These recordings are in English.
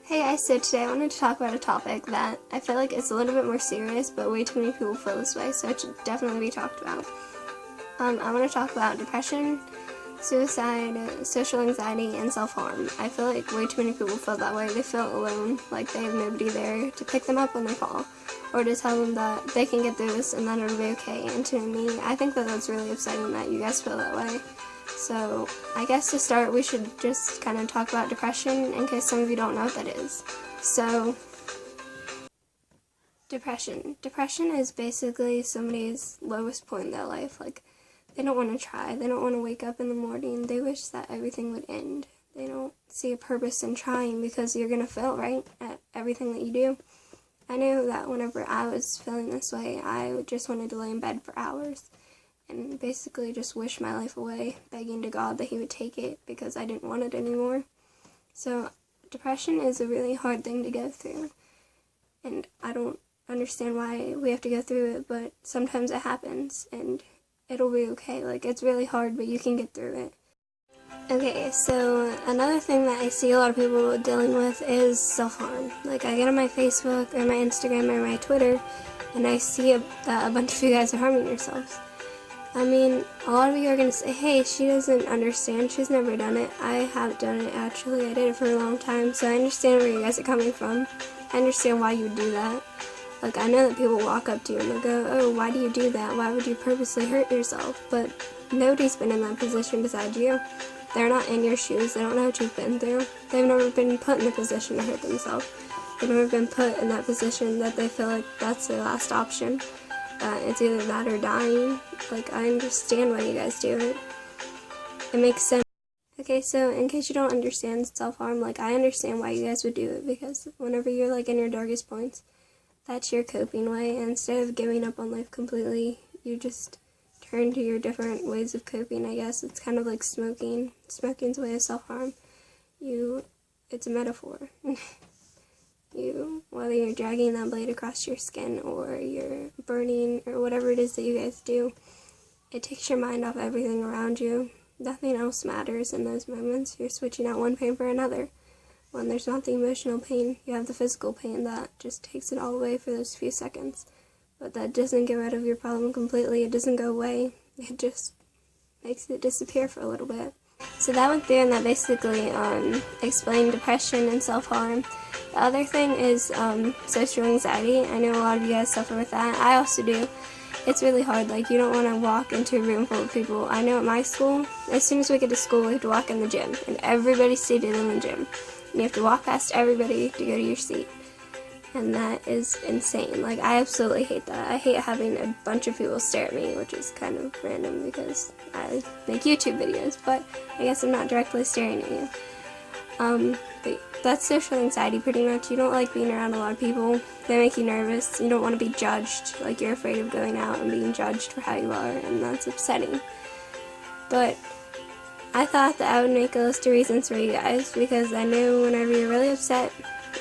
Hey guys, so today I wanted to talk about a topic that I feel like is a little bit more serious, but way too many people feel this way, so it should definitely be talked about. I want to talk about depression, suicide, social anxiety, and self-harm. I feel like way too many people feel that way. They feel alone, like they have nobody there to pick them up when they fall, or to tell them that they can get through this and that it'll be okay. And to me, I think that that's really upsetting that you guys feel that way. So I guess to start, we should just kind of talk about depression in case some of you don't know what that is. So, depression. Depression is basically somebody's lowest point in their life. Like, they don't want to try. They don't want to wake up in the morning. They wish that everything would end. They don't see a purpose in trying because you're going to fail, right, at everything that you do. I knew that whenever I was feeling this way, I just wanted to lay in bed for hours and basically just wish my life away, begging to God that He would take it because I didn't want it anymore. So depression is a really hard thing to go through, and I don't understand why we have to go through it, but sometimes it happens, and it'll be okay. Like, it's really hard, but you can get through it. Okay, so another thing that I see a lot of people dealing with is self-harm. Like, I get on my Facebook or my Instagram or my Twitter, and I see that a bunch of you guys are harming yourselves. I mean, a lot of you are going to say, hey, she doesn't understand, she's never done it. I have done it, actually. I did it for a long time, so I understand where you guys are coming from. I understand why you would do that. Like, I know that people walk up to you and they'll go, oh, why do you do that? Why would you purposely hurt yourself? But nobody's been in that position besides you. They're not in your shoes. They don't know what you've been through. They've never been put in a position to hurt themselves. They've never been put in that position that they feel like that's their last option. It's either that or dying. Like, I understand why you guys do it. It makes sense. Okay, so in case you don't understand self-harm, like, I understand why you guys would do it, because whenever you're, like, in your darkest points, that's your coping way. And instead of giving up on life completely, you just turn to your different ways of coping, I guess. It's kind of like smoking. Smoking's a way of self-harm. It's a metaphor. Whether you're dragging that blade across your skin or you're burning or whatever it is that you guys do, it takes your mind off everything around you. Nothing else matters in those moments. You're switching out one pain for another. When there's not the emotional pain, you have the physical pain that just takes it all away for those few seconds. But that doesn't get rid of your problem completely. It doesn't go away. It just makes it disappear for a little bit. So that went through, and that basically explained depression and self-harm. The other thing is social anxiety. I know a lot of you guys suffer with that. I also do. It's really hard. Like, you don't want to walk into a room full of people. I know at my school, as soon as we get to school, we have to walk in the gym, and everybody's seated in the gym. And you have to walk past everybody to go to your seat. And that is insane. Like, I absolutely hate that. I hate having a bunch of people stare at me, which is kind of random because I make YouTube videos, but I guess I'm not directly staring at you. But that's social anxiety pretty much. You don't like being around a lot of people. They make you nervous. You don't want to be judged. Like, you're afraid of going out and being judged for how you are, and that's upsetting. But I thought that I would make a list of reasons for you guys, because I know whenever you're really upset,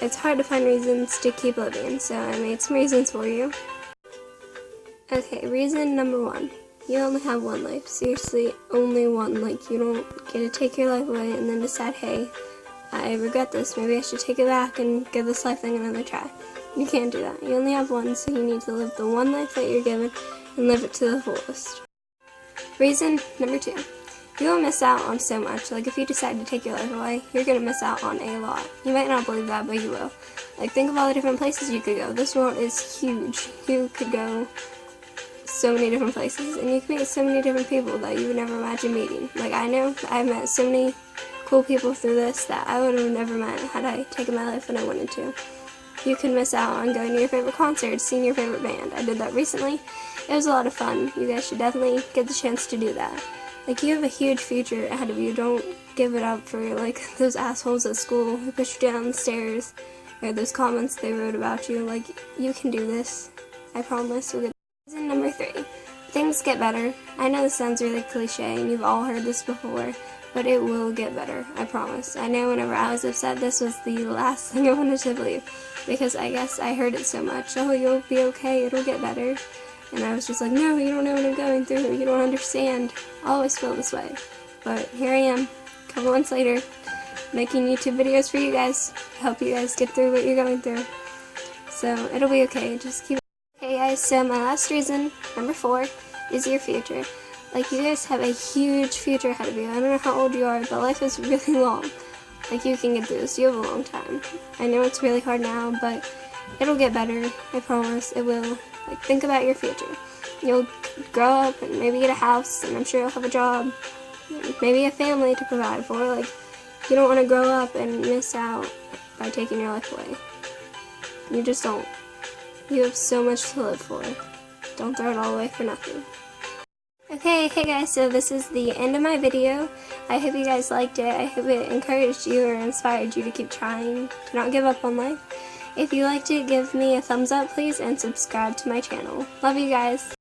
it's hard to find reasons to keep living, so I made some reasons for you. Okay, reason number 1. You only have one life. Seriously, only one. Like, you don't get to take your life away and then decide, hey, I regret this, maybe I should take it back and give this life thing another try. You can't do that. You only have one, so you need to live the one life that you're given and live it to the fullest. Reason number 2. You will miss out on so much. Like, if you decide to take your life away, you're going to miss out on a lot. You might not believe that, but you will. Like, think of all the different places you could go. This world is huge. You could go so many different places, and you can meet so many different people that you would never imagine meeting. Like, I know I've met so many cool people through this that I would have never met had I taken my life when I wanted to. You can miss out on going to your favorite concert, seeing your favorite band. I did that recently. It was a lot of fun. You guys should definitely get the chance to do that. Like, you have a huge future ahead of you. Don't give it up for, like, those assholes at school who push you down the stairs, or those comments they wrote about you. Like, you can do this. I promise. Reason number 3. Things get better. I know this sounds really cliche, and you've all heard this before, but it will get better. I promise. I know whenever I was upset, this was the last thing I wanted to believe, because I guess I heard it so much. Oh, you'll be okay. It'll get better. And I was just like, no, you don't know what I'm going through. You don't understand. I always feel this way. But here I am, a couple months later, making YouTube videos for you guys. I hope you guys get through what you're going through. So it'll be okay. Just keep. Okay, guys. So my last reason, number 4, is your future. Like, you guys have a huge future ahead of you. I don't know how old you are, but life is really long. Like, you can get through this. You have a long time. I know it's really hard now, but it'll get better. I promise. It will. Like, think about your future. You'll grow up and maybe get a house, and I'm sure you'll have a job, and maybe a family to provide for. Like, you don't want to grow up and miss out by taking your life away. You just don't. You have so much to live for. Don't throw it all away for nothing. Okay, hey guys, so this is the end of my video. I hope you guys liked it. I hope it encouraged you or inspired you to keep trying, to not give up on life. If you liked it, give me a thumbs up, please, and subscribe to my channel. Love you guys.